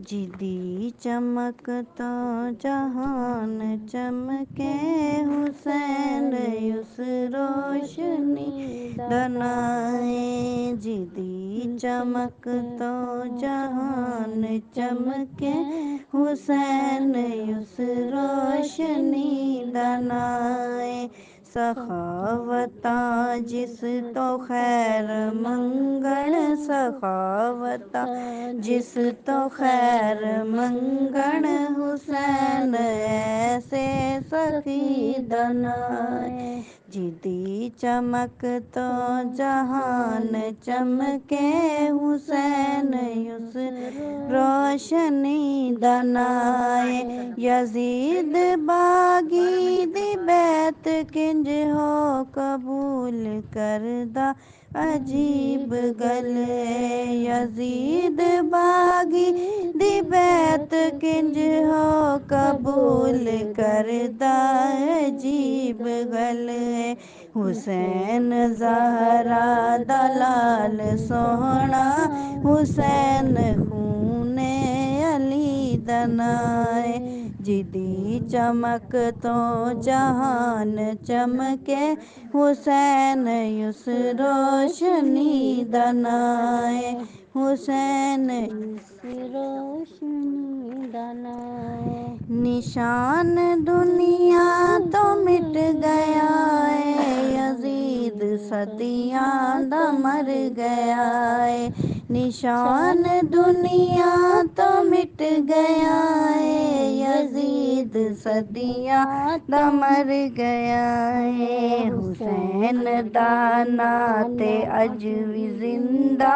जिदी चमकता जहान चमके, हुसैन उस रोशनी दनाए। जिदी चमकता जहान चमके, हुसैन उस रोशनी दनाए। सखावता जिस तो खैर मंगण, सखावता जिस तो खैर मंगण, हुसैन ऐसे सखी दनाए। जिदी चमक तो जहान चमके, हुसैन उस रोशनी दनाए। यजीद बागी दी बैत किंज हो कबूल करदा अजीब गल। यजीद बागी दी बैत किंज हो कबूल करदा अजीब गल। हुसैन ज़हरा दलाल सोहना, हुसैन खूने अली दनाए। जिदी चमक तो जहान चमके, हुसैन उस रोशनी दनाए। हुसैन उस रोशनी दनाए। निशान दुनिया तो मिट गया है, यजीद सदियां दा मर गया है। निशान दुनिया तो मिट गया है, यजीद सदियां दा मर गया है। हुसैन दाना ते अज भी जिंदा,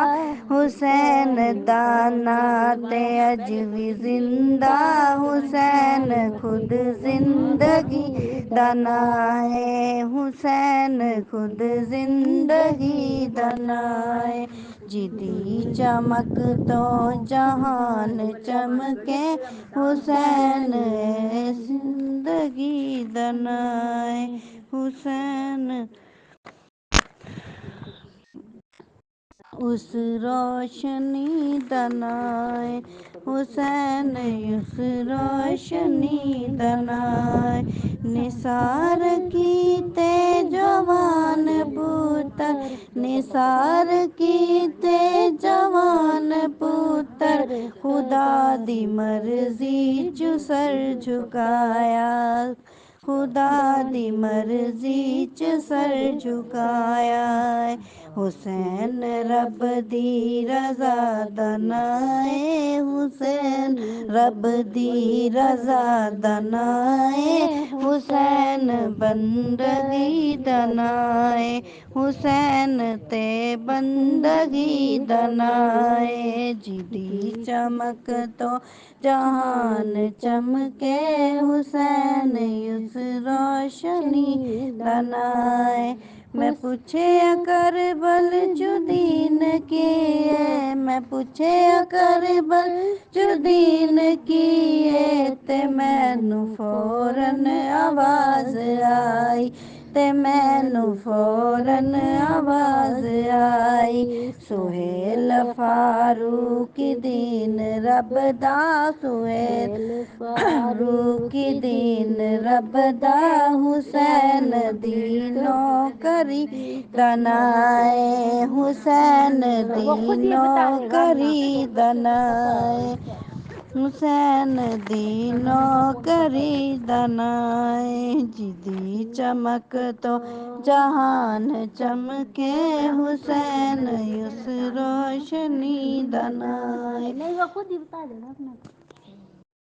हुसैन दाना ते अज भी जिंदा। हुसैन खुद जिंदगी दनाए, हुसैन खुद जिंदगी दनाए। जिदी चमक तो जहान चमके, हुसैन जिंदगी दनाए। हुसैन उस रोशनी दनाए। हुसैन उस रोशनी दनाए। निसार की ते जवान पुत्र, निसार की ते जवान पुत्र, खुदा दी मर्जी चु सर झुकाया, खुदा दी मर्जी च सर झुकाया। हुसैन रब दी रज़ा दनाए, हुसैन रब दी रज़ा दनाए। हुसैन बंदगी दनाए, हुसैन ते बंदगी दनाए। जिदी चमक तो जहान चमके, हुसैन उस रोशनी दनाए। मैं पूछे करबल जुदीन की है, मैं पूछे करबल जुदीन की है, ते मैनू फौरन आवाज आई, ते मैनू फौरन आवाज आई। सुहेल फारूक दीन रब दा, सुहेल फारूक दीन रब दा, हुसैन दी नौकरी दनाए। हुसैन दी नौकरी दनाए, हुसैन दी नौकरी दनाए। जिदी चमक तो जहान चमके, हुसैन उस रोशनी दनाए।